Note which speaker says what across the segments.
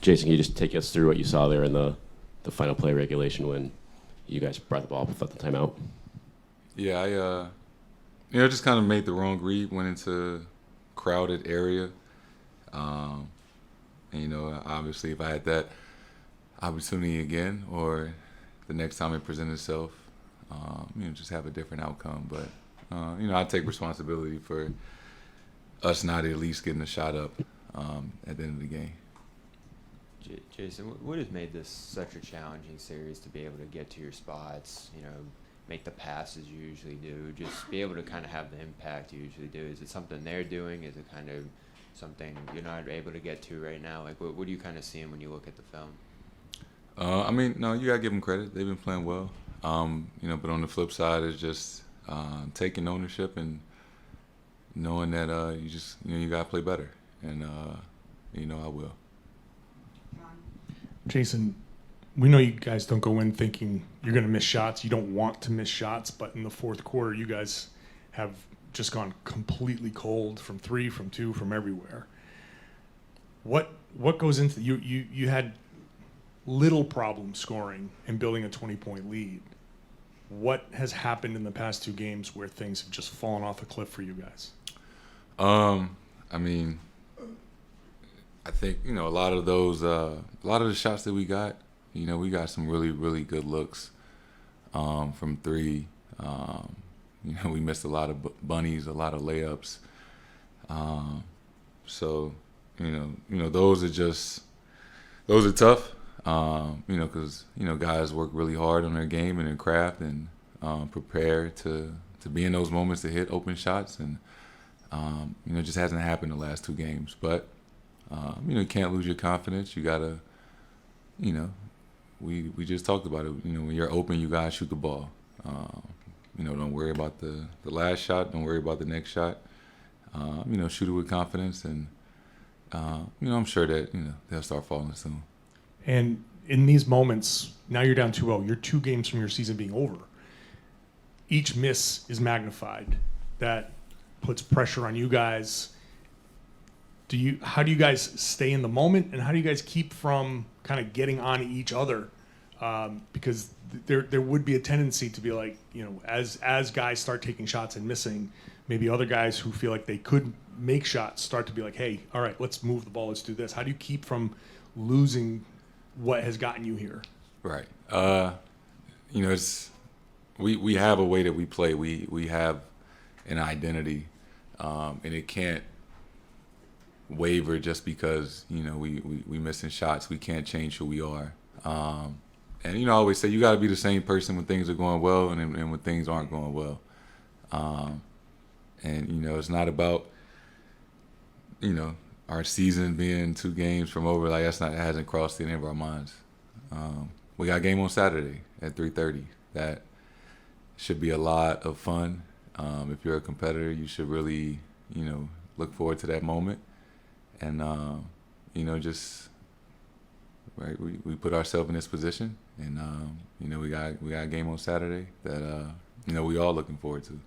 Speaker 1: Jayson, can you just take us through what you saw there in the final play regulation when you guys brought the ball up without the timeout?
Speaker 2: Yeah, I just kind of made the wrong read, went into crowded area. And, obviously if I had that opportunity again or the next time it presented itself, just have a different outcome. But, I take responsibility for us not at least getting a shot up at the end of the game.
Speaker 3: Jayson, what has made this such a challenging series to be able to get to your spots, make the passes you usually do, just be able to kind of have the impact you usually do? Is it something they're doing? Is it kind of something you're not able to get to right now? Like, what are you kind of seeing when you look at the film?
Speaker 2: No, you got to give them credit. They've been playing well. But on the flip side, it's just taking ownership and knowing that you got to play better. And, I will.
Speaker 4: Jayson, we know you guys don't go in thinking you're going to miss shots. You don't want to miss shots, but in the fourth quarter, you guys have just gone completely cold from three, from two, from everywhere. What goes into you had little problem scoring and building a 20-point lead. What has happened in the past two games where things have just fallen off a cliff for you guys?
Speaker 2: I think, a lot of the shots that we got, we got some really, really good looks from three. We missed a lot of bunnies, a lot of layups. Those are tough, because, guys work really hard on their game and their craft and prepare to be in those moments to hit open shots. And, it just hasn't happened the last two games. But, you can't lose your confidence. You got to, we just talked about it. When you're open, you got to shoot the ball. Don't worry about the last shot. Don't worry about the next shot. Shoot it with confidence. And, I'm sure that, they'll start falling soon.
Speaker 4: And in these moments, now you're down 2-0. You're 2 games from your season being over. Each miss is magnified. That puts pressure on you guys. How do you guys stay in the moment, and how do you guys keep from kind of getting on each other? Because there would be a tendency to be like, as guys start taking shots and missing, maybe other guys who feel like they could make shots start to be like, hey, all right, let's move the ball, let's do this. How do you keep from losing what has gotten you here?
Speaker 2: Right. We have a way that we play. We have an identity, and it can't waver just because we missing shots. We can't change who we are. And I always say you got to be the same person when things are going well and when things aren't going well. And it's not about our season being 2 games from over. Like that hasn't crossed any of our minds. We got a game on Saturday at 3:30. That should be a lot of fun. If you're a competitor, you should really look forward to that moment. And just right, we put ourselves in this position, and we got a game on Saturday that we all looking forward to.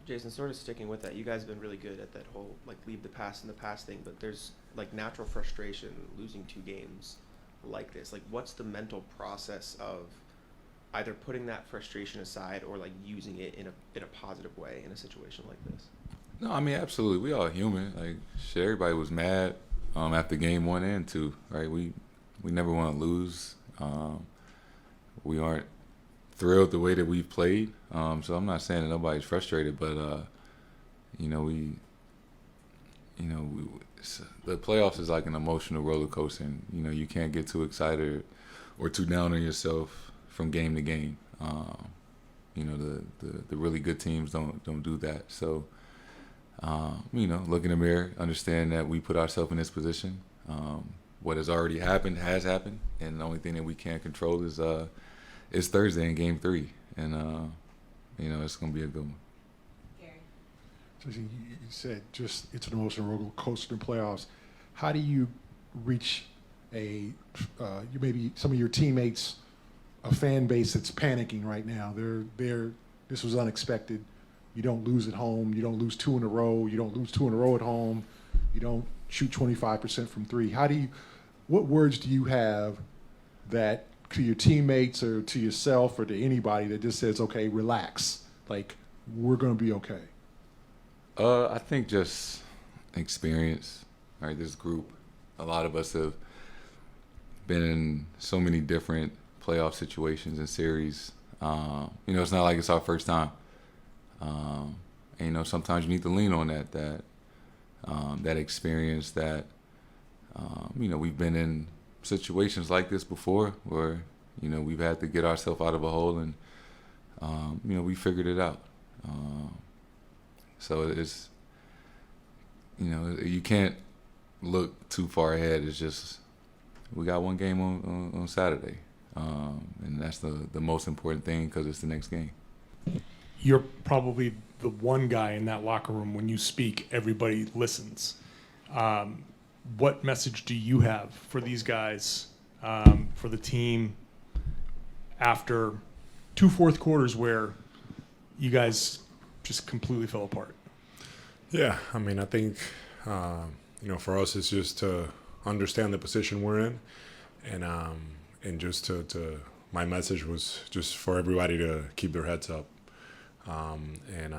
Speaker 5: Jayson, sort of sticking with that, you guys have been really good at that whole leave the past in the past thing, but there's natural frustration losing 2 games like this. What's the mental process of either putting that frustration aside or using it in a positive way in a situation like this?
Speaker 2: No, absolutely. We all human. Everybody was mad after game 1 and 2, right? We never want to lose. We aren't thrilled the way that we've played. So I'm not saying that nobody's frustrated, but the playoffs is like an emotional roller coaster. And, you can't get too excited or too down on yourself from game to game. The really good teams don't do that. So. Look in the mirror, understand that we put ourselves in this position. What has already happened has happened, and the only thing that we can't control is Thursday in Game 3, and it's gonna be a good one.
Speaker 6: Gary.
Speaker 7: So you said just it's an emotional roller coaster in playoffs. How do you reach maybe some of your teammates, a fan base that's panicking right now? This was unexpected. You don't lose at home. You don't lose 2 in a row. You don't lose 2 in a row at home. You don't shoot 25% from three. What words do you have that to your teammates or to yourself or to anybody that just says, okay, relax, like we're going to be okay?
Speaker 2: I think just experience. Right, this group, a lot of us have been in so many different playoff situations and series. It's not like it's our first time. And sometimes you need to lean on that experience. That we've been in situations like this before, where we've had to get ourselves out of a hole, and we figured it out. So it's you can't look too far ahead. It's just we got one game on Saturday, and that's the most important thing because it's the next game.
Speaker 4: You're probably the one guy in that locker room when you speak, everybody listens. What message do you have for these guys, for the team, after 2 fourth quarters where you guys just completely fell apart?
Speaker 6: Yeah, I mean, I think for us, it's just to understand the position we're in, and just to my message was just for everybody to keep their heads up, and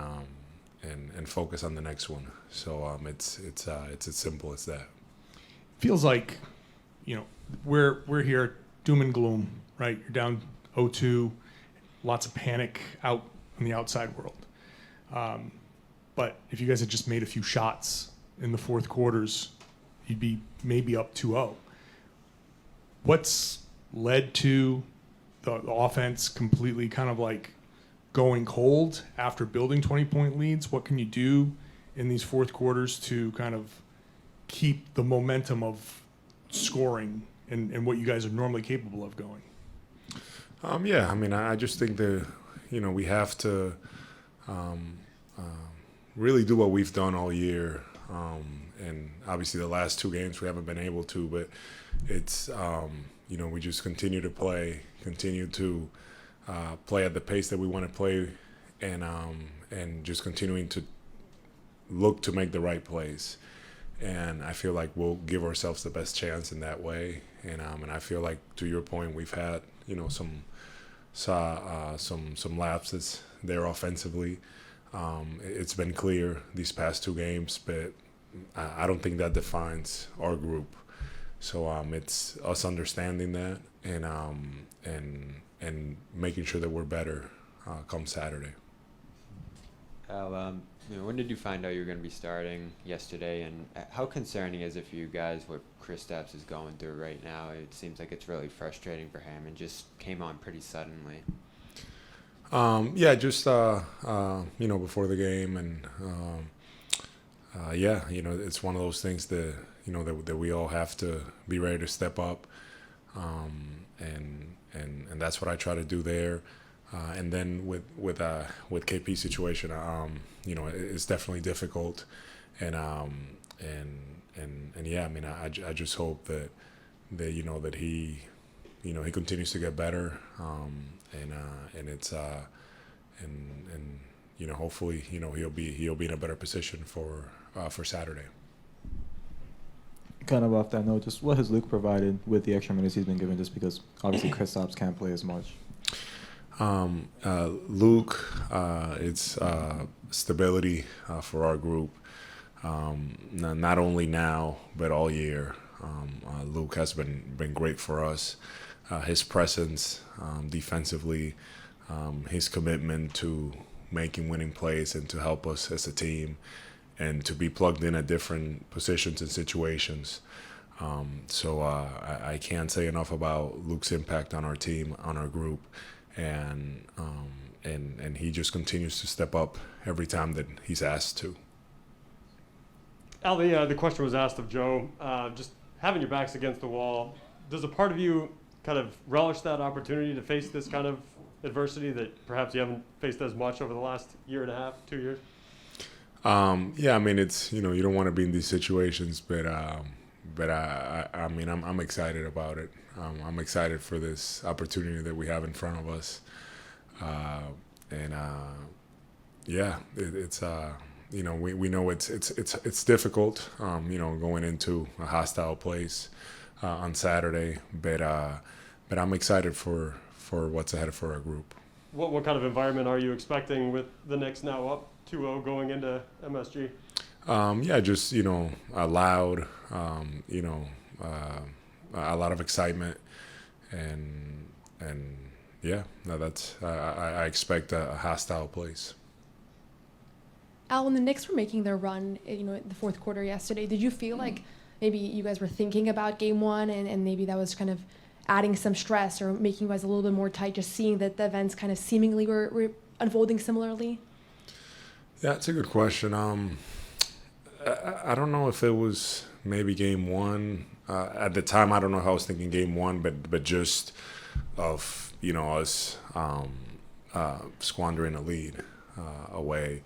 Speaker 6: focus on the next one. So it's as simple as that.
Speaker 4: Feels like, we're here, doom and gloom, right? You're down 0-2, lots of panic out in the outside world. But if you guys had just made a few shots in the fourth quarters, you'd be maybe up 2-0. What's led to the offense completely kind of like going cold after building 20-point leads? What can you do in these fourth quarters to kind of keep the momentum of scoring and what you guys are normally capable of going?
Speaker 6: Yeah, I mean, I just think that, we have to really do what we've done all year. And obviously the last 2 games we haven't been able to, but it's, we just continue to play at the pace that we want to play, and just continuing to look to make the right plays. And I feel like we'll give ourselves the best chance in that way. And I feel like, to your point, we've had, some lapses there offensively. It's been clear these past 2 games, but I don't think that defines our group. So it's us understanding that and making sure that we're better come Saturday.
Speaker 3: Al, when did you find out you were going to be starting yesterday, and how concerning is it for you guys what Kristaps is going through right now? It seems like it's really frustrating for him and just came on pretty suddenly.
Speaker 6: Just before the game, and it's one of those things that that we all have to be ready to step up, and that's what I try to do there. And then with KP's situation, it's definitely difficult, and yeah, I mean, I just hope that he he continues to get better, and it's hopefully he'll be in a better position for Saturday.
Speaker 8: Kind of off that note, just what has Luke provided with the extra minutes he's been given, just because obviously Kristaps can't play as much?
Speaker 6: Luke, it's stability for our group, not only now but all year. Luke has been great for us. His presence defensively, his commitment to making winning plays and to help us as a team, and to be plugged in at different positions and situations. So I can't say enough about Luke's impact on our team, on our group, and he just continues to step up every time that he's asked to.
Speaker 9: Al, the question was asked of Joe. Just having your backs against the wall, does a part of you kind of relish that opportunity to face this kind of adversity that perhaps you haven't faced as much over the last year and a half, 2 years?
Speaker 6: Yeah, I mean, it's you don't want to be in these situations, but I mean, I'm excited about it. I'm excited for this opportunity that we have in front of us, and yeah, it's we know it's difficult, going into a hostile place on Saturday, but I'm excited for what's ahead for our group.
Speaker 9: What kind of environment are you expecting with the Knicks now up 2-0 going into MSG?
Speaker 6: Just loud, a lot of excitement, and yeah, no, that's I expect a hostile place.
Speaker 10: Al, when the Knicks were making their run, in the fourth quarter yesterday, did you feel like maybe you guys were thinking about game one and maybe that was kind of adding some stress or making you guys a little bit more tight, just seeing that the events kind of seemingly were unfolding similarly?
Speaker 6: Yeah, it's a good question. I don't know if it was maybe game one. At the time, I don't know how I was thinking game one, but just of us squandering a lead away.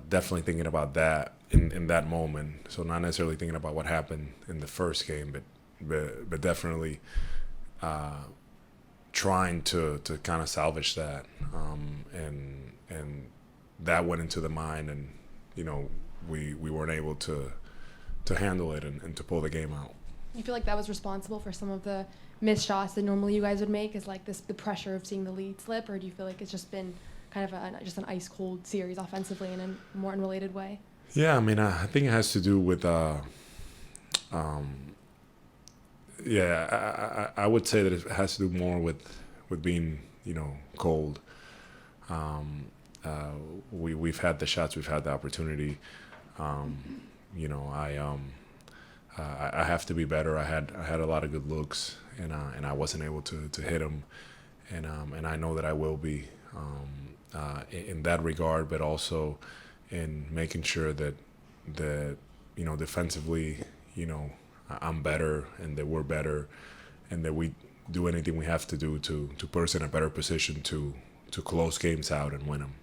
Speaker 6: Definitely thinking about that in that moment. So not necessarily thinking about what happened in the first game, but definitely trying to kind of salvage that. And that went into the mind, and we weren't able to handle it and to pull the game out.
Speaker 10: You feel like that was responsible for some of the missed shots that normally you guys would make, is like the pressure of seeing the lead slip, or do you feel like it's just been kind of just an ice cold series offensively in a more unrelated way?
Speaker 6: Yeah, I mean, I think it has to do with I would say that it has to do more with being cold. We've had the shots, we've had the opportunity. I have to be better. I had a lot of good looks, and I wasn't able to hit them, and I know that I will be in that regard, but also in making sure that defensively, I'm better, and that we're better, and that we do anything we have to do to put us in a better position to close games out and win them.